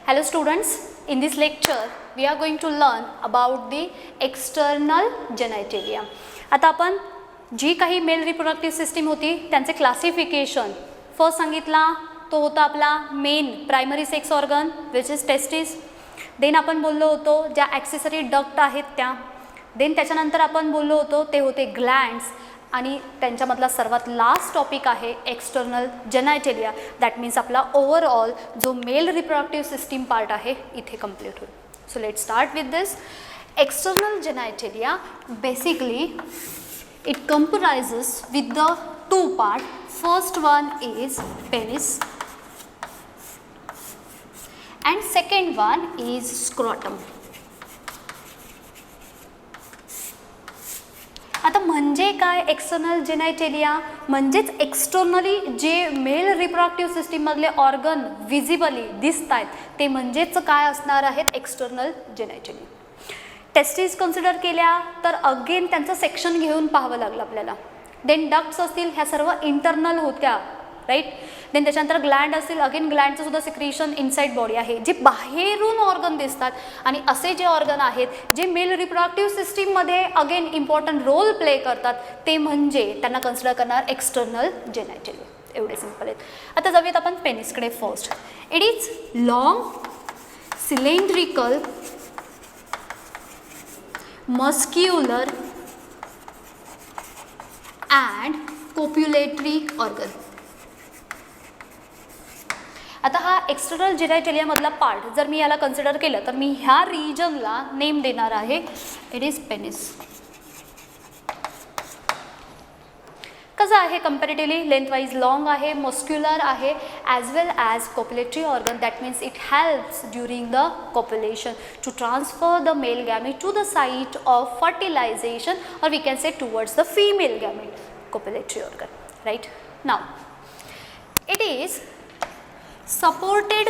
Hello students, in this lecture we are going to learn about the external genitalia. आता आपण जी काही mail reproductive system होती त्यांचे classification first सांगितला तो होता आपला main primary sex organ which is testis. Then आपण बोललो होतो ज्या ॲक्सेसरी डक्ट आहेत त्या. देन त्याच्यानंतर आपण बोललो होतो ते होते ग्लँड्स आणि त्यांच्यामधला सर्वात लास्ट टॉपिक आहे एक्सटर्नल जेनायटेलिया. दॅट मीन्स आपला ओव्हरऑल जो मेल रिप्रोडक्टिव्ह सिस्टीम पार्ट आहे इथे कंप्लीट होईल. So let start with this. External genitalia basically it comprises with the two part. First one is penis and second one is scrotum. आता म्हणजे काय external जेनायटेलिया? म्हणजेच externally जे mail reproductive system मधले organ visibly दिसत आहेत ते म्हणजेच काय असणार आहेत एक्सटर्नल जेनायटेलिया. टेस्टिस कन्सिडर केल्या तर अगेन त्यांचं सेक्शन घेऊन पाहावं लागलं आपल्याला. देन डक्ट्स असतील ह्या सर्व इंटरनल होत्या राईट. देन त्याच्यानंतर ग्लँड असतील अगेन ग्लँडचं सुद्धा सिक्रिशन इनसाइड बॉडी आहे जे बाहेरून ऑर्गन दिसतात. आणि असे जे ऑर्गन आहेत जे मेल रिप्रोडक्टिव्ह सिस्टीममध्ये अगेन इम्पॉर्टंट रोल प्ले करतात ते म्हणजे त्यांना कन्सिडर करणार एक्सटर्नल जेनायटेलिया. एवढे सिम्पल आहेत. आता जाऊयात आपण पेनिसकडे. First it is long cylindrical muscular and copulatory organ. आता हा एक्सटर्नल जेनायटेलिया मधला पार्ट जर मी याला कन्सिडर केलं तर मी ह्या रिजनला नेम देणार आहे इट इज पेनिस. कसं आहे कंपॅरेटिव्हली लेंथवाईज लॉंग आहे, मस्क्युलर आहे as well as copulatory organ. That means it helps during the copulation to transfer the male gamete to the site of fertilization or we can say towards the female gamete. Copulatory organ right. Now it is supported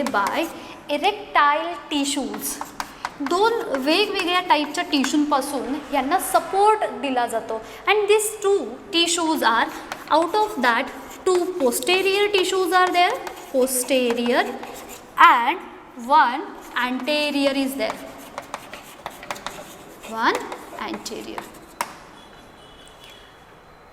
by erectile tissues. दोन वेगवेगळ्या टाईपच्या टिश्यूंपासून यांना support दिला जातो. And this two tissues are out of that two posterior tissues R there. Posterior and one anterior is there. One anterior.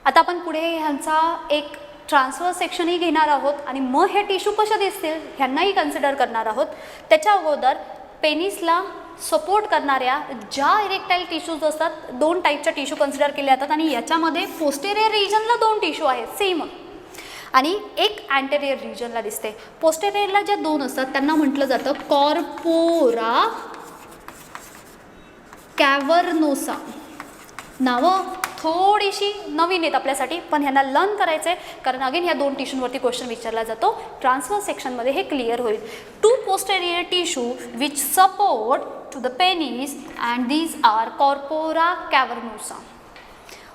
आता आपण पुढे ह्यांचा एक ट्रान्सफर सेक्शनही घेणार आहोत आणि मग हे टिश्यू कसे दिसतील ह्यांनाही कन्सिडर करणार आहोत. त्याच्या अगोदर पेनिसला सपोर्ट करणाऱ्या ज्या इरेक्टाईल टिश्यूज असतात दोन टाईपच्या टिश्यू कन्सिडर केले जातात आणि याच्यामध्ये पोस्टेरियर रिजनला दोन टिश्यू आहेत सेम आणि एक अँटेरियर रिजनला दिसते. पोस्टेरियरला ज्या दोन असतात त्यांना म्हटलं जातं कॉर्पोरा कॅव्हर्नोसा. नावं थोडीशी नवीन आहेत आपल्यासाठी पण ह्यांना लर्न करायचं आहे कारण अगेन ह्या दोन टिश्यूंवरती क्वेश्चन विचारला जातो. ट्रान्सफर सेक्शनमध्ये हे क्लिअर होईल. Two posterior tissue which support to the penis and these are corpora cavernosa.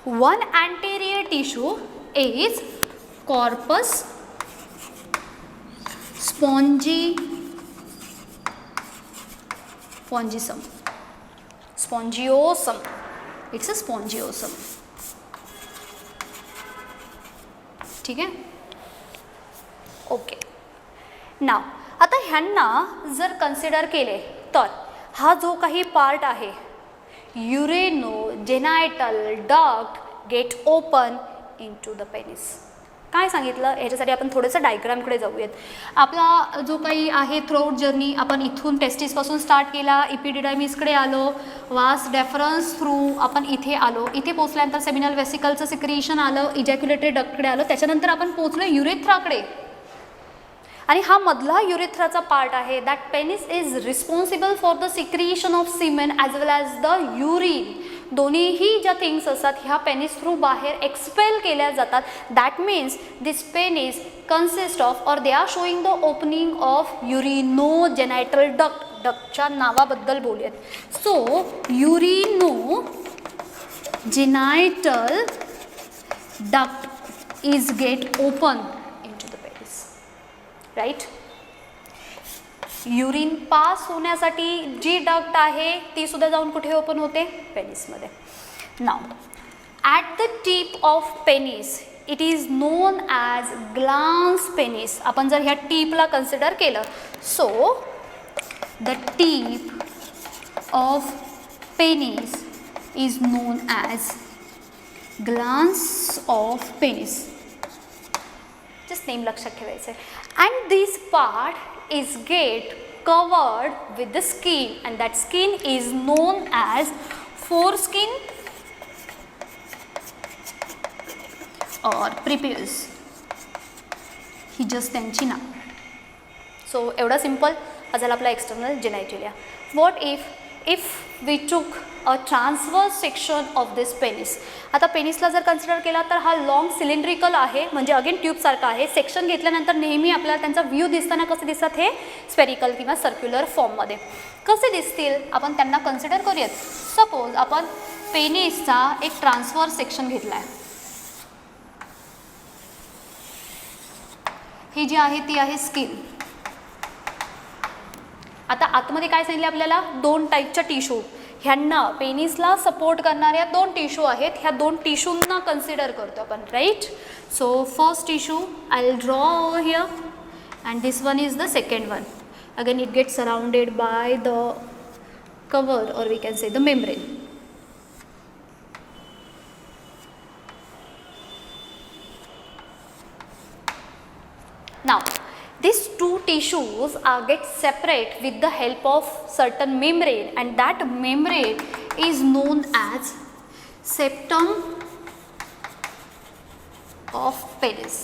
One anterior tissue is corpus spongiosum. It's a spongiosum. ठीक आहे. ओके. नाव आता ह्यांना जर कन्सिडर केले तर हा जो काही पार्ट आहे urinogenital duct get open into the penis. काय सांगितलं ह्याच्यासाठी आपण थोडंसं डायग्रामकडे जाऊयात. आपला जो काही आहे थ्रोआउट जर्नी आपण इथून टेस्टिसपासून स्टार्ट केला, इपिडिडायमिसकडे आलो, वास डेफरन्स थ्रू आपण इथे आलो. इथे पोचल्यानंतर सेमिनल वेसिकलचं सिक्रिशन आलं, इजॅक्युलेटरी डक्टकडे आलो, त्याच्यानंतर आपण पोचलो युरेथ्राकडे आणि हा मधला युरेथ्राचा पार्ट आहे. That penis is responsible for the secretion of semen as well as the urine. दोन्हीही ज्या थिंग्स असतात ह्या पेनिस थ्रू बाहेर एक्सपेल केल्या जातात. That means this penis consist of or they are showing the opening of urinogenital duct. डक्टच्या नावाबद्दल बोलूयात. So urinogenital duct is get open into the penis right. Urine pass होण्यासाठी जी duct आहे ती सुद्धा जाऊन कुठे ओपन होते पेनिसमध्ये. Now at the tip of penis it is known as glans penis. आपण जर ह्या टीपला कन्सिडर केलं, so the tip of penis is known as glans of penis. Just name लक्षात ठेवायचं आहे. And this part is get covered with the skin and that skin is known as foreskin or prepuce. ही just त्यांची नाव. So एवढा simple हा झाला आपला external genitalia. What if we took a transverse section of this penis. आता पेनिसला जर कन्सिडर केला तर हा लॉंग सिलेंड्रिकल आहे, म्हणजे अगेन ट्यूबसारखा आहे. सेक्शन घेतल्यानंतर नेहमी आपल्याला त्यांचा व्ह्यू दिसताना कसे दिसतात, हे स्पेरिकल किंवा सर्क्युलर फॉर्ममध्ये कसे दिसतील आपण त्यांना कन्सिडर करूयात. सपोज आपण पेनिसचा एक ट्रान्सवर्स सेक्शन घेतला आहे. ही जी आहे ती आहे स्किन. आता आतमध्ये काय सांगितले आपल्याला, 2 टाईपच्या टिश्यू, ह्यांना पेनिसला सपोर्ट करणाऱ्या 2 टिश्यू आहेत. ह्या 2 टिश्यूंना कन्सिडर करतो आपण, right. So first tissue I will draw over here and this one is the second one. Again it gets surrounded by the cover or we can say the membrane. Now, these 2 tissues get separate with the help of certain membrane and that membrane is known as septum of penis.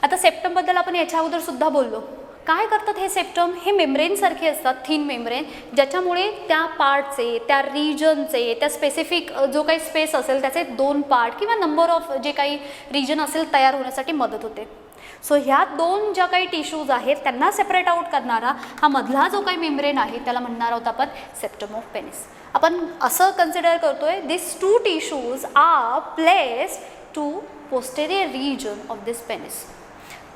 आता septum बद्दल आपण याच्या अगोदर सुद्धा बोललो. काय करतात हे सेप्टम, हे मेम्ब्रेन सारखे असतात, थिन मेम्ब्रेन, ज्याच्यामुळे त्या पार्टचे, त्या रिजनचे, त्या स्पेसिफिक जो काही स्पेस असेल त्याचे 2 पार्ट किंवा नंबर ऑफ जे काही रिजन असेल तयार होण्यासाठी मदत होते. सो ह्या 2 ज्या काही टिश्यूज आहेत त्यांना सेपरेट आउट करणारा हा मधला जो काही मेम्ब्रेन आहे त्याला म्हणणार आहोत आपण सेप्टम ऑफ पेनिस. आपण असं कन्सिडर करतोय this 2 tissues are placed to posterior region of this penis.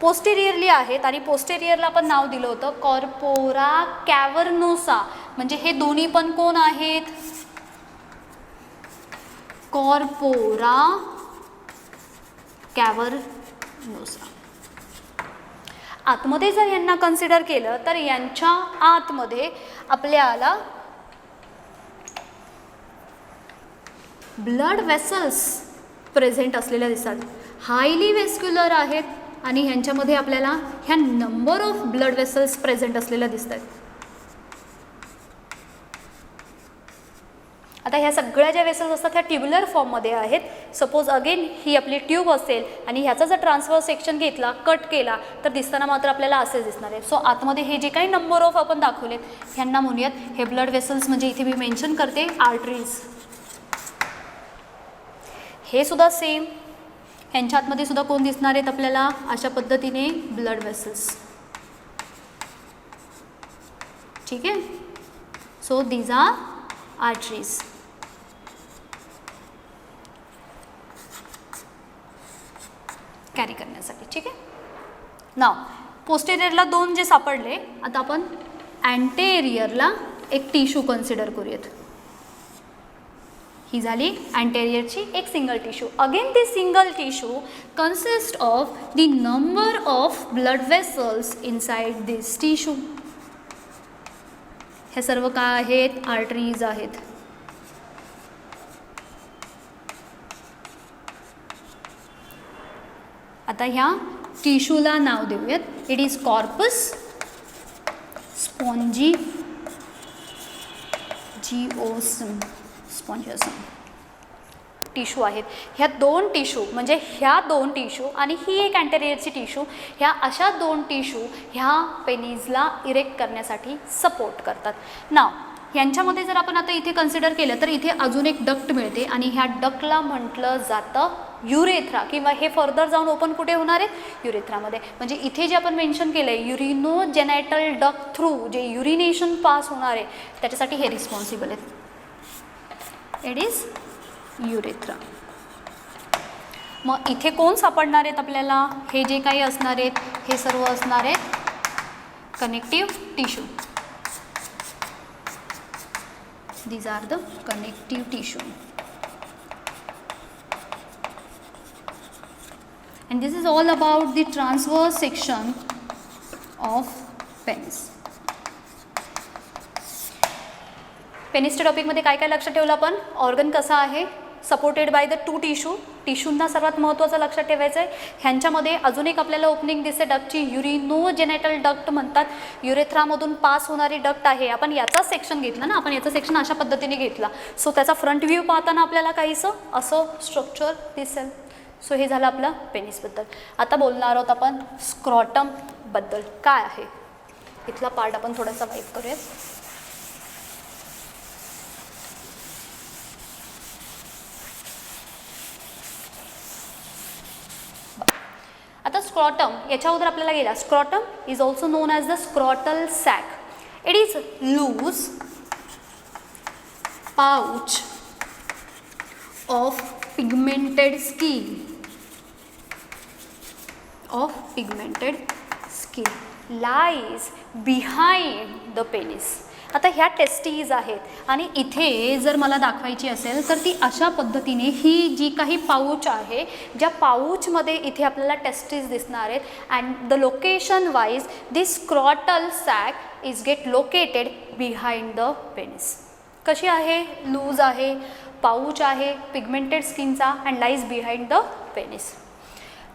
Posteriorly आहेत आणि पोस्टेरियरला आपण नाव दिलं होतं कॉर्पोरा कॅव्हर्नोसा. म्हणजे हे दोन्ही पण कोण आहेत, कॉर्पोरा कॅव्हर्नोसा. आतमध्ये जर यांना कन्सिडर केलं तर यांच्या आतमध्ये आपल्याला ब्लड वेसल्स प्रेझेंट असलेल्या दिसतात, हायली वेस्क्युलर आहेत आणि ह्यांच्यामध्ये आपल्याला ह्या number of blood vessels present असलेल्या दिसत आहेत. आता ह्या सगळ्या ज्या वेसल्स असतात ह्या ट्युब्युलर फॉर्ममध्ये आहेत. सपोज अगेन ही आपली ट्यूब असेल आणि ह्याचा जर ट्रान्सफर सेक्शन घेतला, कट केला तर दिसताना मात्र आपल्याला असेच दिसणार आहे. सो आतमध्ये हे जे काही नंबर ऑफ आपण दाखवलेत ह्यांना म्हणूयात हे ब्लड वेसल्स, म्हणजे इथे मी मेन्शन करते आर्टरीज. हे सुद्धा सेम, ह्यांच्या आतमध्ये सुद्धा कोण दिसणार आहेत आपल्याला अशा पद्धतीने ब्लड वेसल्स. ठीक आहे. So these are arteries. Carry करण्यासाठी. ठीक आहे. नाव पोस्टेरियरला 2 जे सापडले, आता आपण अँटेरियरला एक टिश्यू कन्सिडर करूयात. ही झाली अँटेरियरची एक single tissue. Again the single tissue consist of the number of blood vessels inside this tissue. हे सर्व काय आहेत, आर्टरीज आहेत. आता ह्या टिश्यूला नाव देऊयात, it is corpus spongiosum. Spongiosum tissue आहेत. ह्या 2 टिश्यू म्हणजे ह्या 2 टिश्यू आणि ही एक अँटेरियरची टिश्यू, ह्या अशा 2 टिश्यू ह्या पेनिसला इरेक्ट करण्यासाठी सपोर्ट करतात. नाव यांच्यामध्ये जर आपण आता इथे कन्सिडर केलं तर इथे अजून एक डक्ट मिळते आणि ह्या डक्टला म्हटलं जातं युरेथ्रा, किंवा हे फर्दर जाऊन ओपन कुठे होणार आहे, युरेथ्रामध्ये. म्हणजे इथे जे आपण मेन्शन केलं आहे युरिनोजेनायटल डक्ट थ्रू जे युरिनेशन पास होणार आहे त्याच्यासाठी हे रिस्पॉन्सिबल आहेत. It is urethra. मग इथे कोण सापडणार आहेत आपल्याला, हे जे काही असणार आहेत हे सर्व असणार आहेत connective tissue. These are the connective tissue. and this is all about the transverse section of penis. पेनिसच्या टॉपिकमध्ये काय काय लक्षात ठेवलं आपण? ऑर्गन कसा आहे, सपोर्टेड बाय द 2 टिश्यू. टिश्यूंना सर्वात महत्त्वाचं लक्षात ठेवायचं आहे. ह्यांच्यामध्ये अजून एक आपल्याला ओपनिंग दिसते डक्टची, युरिनोजेनेटल डक्ट म्हणतात. युरेथ्रामधून पास होणारी डक्ट आहे. आपण याचा सेक्शन घेतला ना, आपण याचा सेक्शन अशा पद्धतीने घेतला. सो त्याचा फ्रंट व्ह्यू पाहताना आपल्याला काहीसं असं स्ट्रक्चर दिसेल. सो हे झालं आपलं पेनिसबद्दल. आता बोलणार आहोत आपण स्क्रॉटमबद्दल. काय आहे इथला पार्ट आपण थोडासा वाईप करूयात. आता स्क्रॉटम याच्या अगोदर आपल्याला गेला. Scrotum is also known as the scrotal sac. It is loose pouch of pigmented skin lies behind the penis. आता ह्या टेस्टीज आहेत आणि इथे जर मला दाखवायची असेल तर ती अशा पद्धतीने ही जी काही पाऊच आहे, ज्या पाऊचमध्ये इथे आपल्याला टेस्टीज दिसणार आहेत. And the location wise this scrotal sac is get located behind the penis. कशी आहे? लूज आहे, पाऊच आहे, पिगमेंटेड स्किनचा, and lies behind the penis.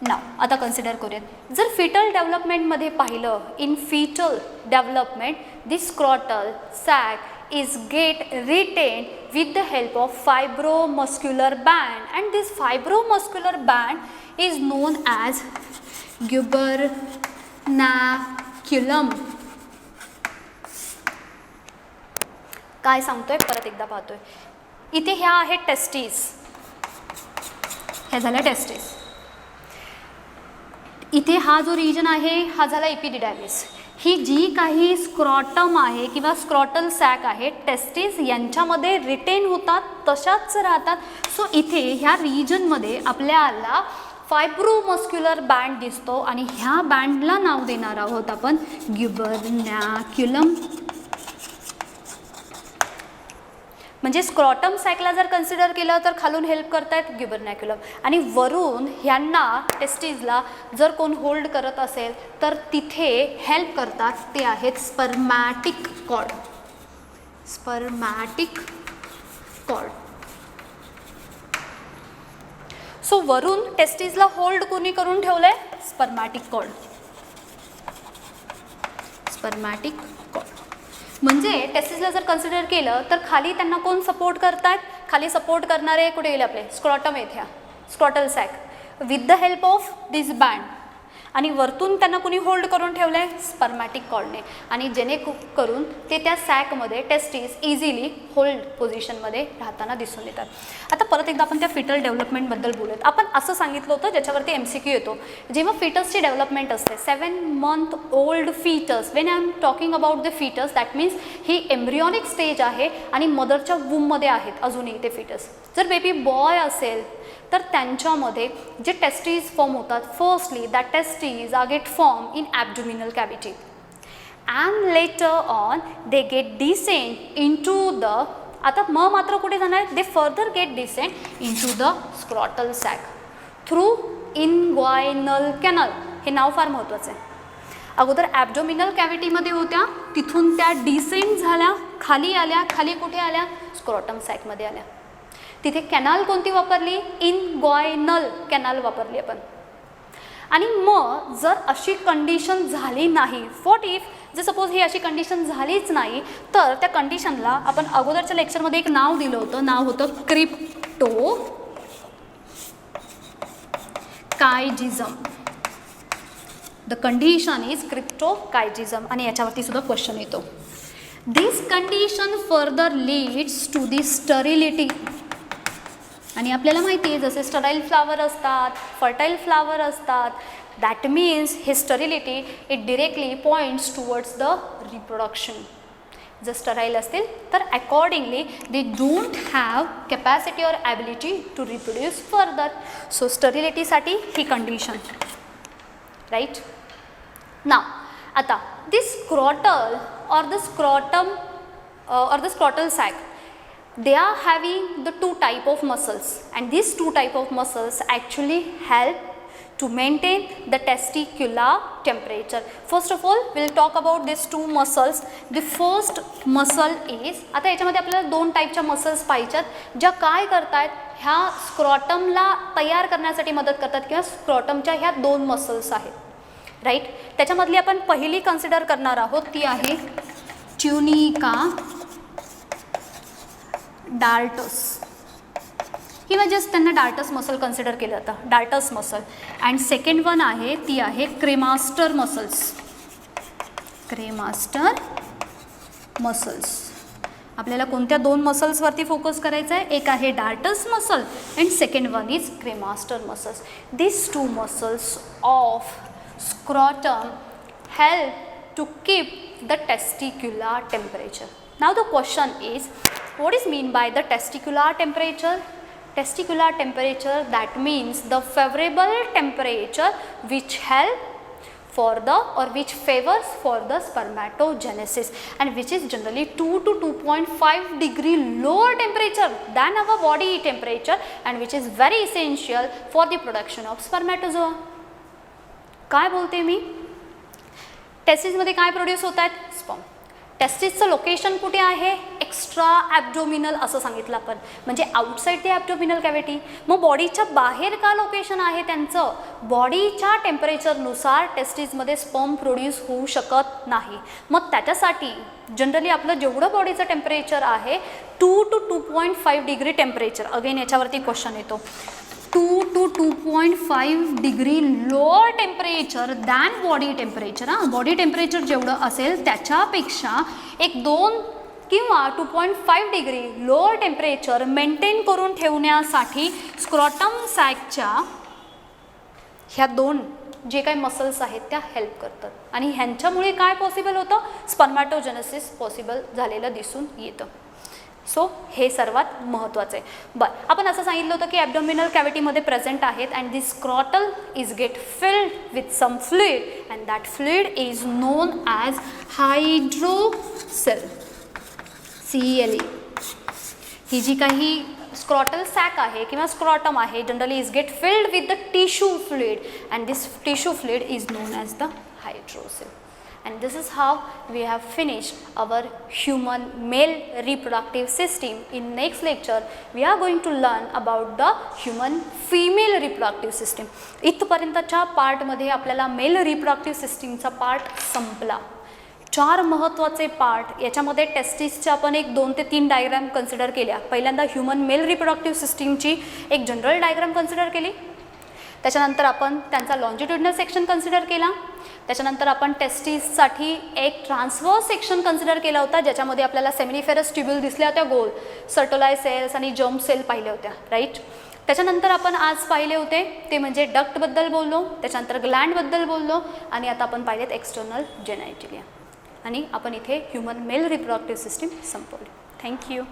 Now आता कन्सिडर करूयात. जर फिटल डेव्हलपमेंटमध्ये पाहिलं, in fetal development this scrotal sac is get retain with the help of fibromuscular band, and this fibromuscular band is known as gubernaculum. काय सांगतोय परत एकदा पाहतोय. इथे ह्या आहेत टेस्टीज, ह्या झाल्या टेस्टीज. इथे हा जो रिजन आहे हा झाला एपिडिडायमिस. ही जी काही स्क्रॉटम आहे किंवा स्क्रॉटल सॅक आहे, टेस्टीज यांच्यामध्ये रिटेन होतात, तशाच राहतात. सो इथे ह्या रिजनमध्ये आपल्याला फायब्रोमस्क्युलर बँड दिसतो आणि ह्या बँडला नाव देणार आहोत आपण ग्युबरनॅक्युलम. म्हणजे स्क्रॉटम सॅकला जर कन्सिडर केलं तर खालून हेल्प करतायत ग्युबरनॅक्युलम, आणि वरून ह्यांना टेस्टीजला जर कोण होल्ड करत असेल तर तिथे हेल्प करतात ते आहेत स्पर्मॅटिक कॉर्ड. स्पर्मॅटिक कॉर्ड. सो वरून टेस्टीजला होल्ड कोणी करून ठेवलंय? स्पर्मॅटिक कॉर्ड. स्पर्मॅटिक कॉर्ड म्हणजे टेस्टीजला जर कन्सिडर केलं तर खाली त्यांना कोण सपोर्ट करतात? खाली सपोर्ट करणारे कुठे गेले आपले? स्क्रॉटम आहेत, ह्या scrotal sac with the help of this band, आणि वरतून त्यांना कुणी होल्ड करून ठेवलं आहे? स्पर्मॅटिक कॉर्डने, आणि जेणेकरून ते त्या सॅकमध्ये टेस्टीज इझिली होल्ड पोझिशनमध्ये राहताना दिसून येतात. आता परत एकदा आपण त्या फिटल डेव्हलपमेंटबद्दल बोलूयात. आपण असं सांगितलं होतं ज्याच्यावरती MCQ येतो, जेव्हा फिटसची डेव्हलपमेंट असते, 7 month old foetus, when I am talking about the foetus that means he embryonic stage आहे आणि मदरच्या वूममध्ये आहेत अजूनही ते फिटस. जर बेबी बॉय असेल तर त्यांच्यामध्ये जे टेस्टीज फॉर्म होतात, firstly that testes are get form in abdominal cavity and later on they get descend into the, आता मात्र कुठे जाणार? They further get descend into the scrotal sac through inguinal canal. हे नाव फार महत्त्वाचं आहे. अगोदर ॲब्डोमिनल कॅव्हिटीमध्ये होत्या, तिथून त्या डिसेंड झाल्या, खाली आल्या. खाली कुठे आल्या? स्क्रॉटम सॅकमध्ये आल्या. तिथे कॅनाल कोणती वापरली? इनग्वायनल कॅनाल वापरली आपण. आणि मग जर अशी कंडिशन झाली नाही, व्हॉट इफ जर सपोज ही अशी कंडिशन झालीच नाही, तर त्या कंडिशनला आपण अगोदरच्या लेक्चरमध्ये एक नाव दिलं होतं, नाव होतं cryptorchidism. The condition is cryptorchidism, आणि याच्यावरती सुद्धा क्वेश्चन येतो. This condition further leads to the sterility. आणि आपल्याला माहिती आहे जसे स्टराईल फ्लावर असतात, फर्टाईल फ्लावर असतात, दॅट मीन्स हे sterility it directly points towards the reproduction. जर स्टराईल असतील तर accordingly they don't have capacity or ability to reproduce further. So स्टरिलिटीसाठी ही कंडिशन, राईट. नाव आता this scrotal or the scrotum or the scrotal sac, they are having the 2 type of muscles, and these 2 type of muscles actually help to maintain the testicular temperature. First of all, we'll talk about these two muscles. The first muscle is, आता याच्यामध्ये आपल्याला दोन टाईपच्या muscles पाहिजेत ज्या काय करतायत, ह्या स्क्रॉटमला तयार करण्यासाठी मदत करतात किंवा स्क्रॉटमच्या ह्या दोन मसल्स आहेत, राईट. त्याच्यामधली आपण पहिली कन्सिडर करणार आहोत ती आहे ट्युनिका डार्टस किंवा जस्ट त्यांना डार्टस मसल कन्सिडर केलं जातं, डार्टस मसल. अँड सेकंड वन आहे ती आहे क्रेमास्टर मसल्स. Cremaster muscles. आपल्याला कोणत्या दोन मसल्सवरती फोकस करायचं आहे, एक आहे dartos muscle and second one is cremaster muscles. This two muscles of scrotum help to keep the testicular temperature. Now the question is, what is mean by the testicular temperature? Testicular temperature, that means the favorable temperature which help for the or which favors for the spermatogenesis and which is generally 2 to 2.5 degree lower temperature than our body temperature and which is very essential for the production of spermatozoa. काय बोलते मी, टेस्टिसमध्ये काय produce होत आहेत, sperm. टेस्टिसचं location कुठे आहे, extra ॲब्डोमिनल असं सांगितलं आपण, म्हणजे आउटसाईड दी ॲब्डोमिनल कॅव्हिटी. मग बॉडीच्या बाहेर का लोकेशन आहे त्यांचं, बॉडीच्या टेम्परेचरनुसार टेस्टिसमध्ये स्पर्म प्रोड्यूस होऊ शकत नाही. मग त्याच्यासाठी जनरली आपलं जेवढं बॉडीचं टेम्परेचर आहे 2 to 2.5 डिग्री टेम्परेचर, अगेन याच्यावरती क्वेश्चन येतो, 2 to 2.5 degree lower temperature than body temperature. Body temperature जेवढं असेल त्याच्यापेक्षा एक 2 किंवा 2.5 डिग्री लोअर टेम्परेचर मेंटेन करून ठेवण्यासाठी स्क्रॉटम सॅकच्या ह्या दोन जे काही मसल्स आहेत त्या हेल्प करतात आणि ह्यांच्यामुळे काय पॉसिबल होतं, स्पर्मॅटोजेनेसिस पॉसिबल झालेलं दिसून येतं. सो हे सर्वात महत्त्वाचं आहे. बरं, आपण असं सांगितलं होतं की ॲब्डोमिनल कॅव्हिटीमध्ये प्रेझेंट आहेत and this scrotal is get filled with some fluid and that fluid is known as hydrocele, CELE. ही जी काही स्क्रॉटल सॅक आहे किंवा स्क्रॉटम आहे generally is get filled with the tissue fluid and this tissue fluid is known as the hydrocele. And this is how we have finished our human male reproductive system. In next lecture we are going to learn about the human female reproductive system. इथपर्यंतच्या पार्टमध्ये आपल्याला male reproductive सिस्टीमचा part संपला. 4 महत्त्वाचे part याच्यामध्ये टेस्टिसच्या आपण एक 2 ते 3 diagram consider केल्या. पहिल्यांदा ह्युमन मेल रिप्रोडक्टिव्ह सिस्टीमची एक जनरल डायग्राम कन्सिडर केली, त्याच्यानंतर आपण त्यांचा लॉन्जिट्युडिनल सेक्शन कन्सिडर केला, त्याच्यानंतर आपण टेस्टिससाठी एक ट्रान्सवर्स सेक्शन कन्सिडर केला होता ज्याच्यामध्ये आपल्याला सेमिनिफेरस ट्युब्यूल दिसल्या होत्या गोल, सर्टोलाय सेल्स आणि जर्म सेल पाहिल्या होत्या, राईट. त्याच्यानंतर आपण आज पाहिले होते ते म्हणजे डक्टबद्दल बोललो, त्याच्यानंतर ग्लँडबद्दल बोललो आणि आता आपण पाहिलेत एक्सटर्नल जेनायटिलिया आणि आपण इथे ह्युमन मेल रिप्रोडक्टिव्ह सिस्टीम संपवली. थँक्यू.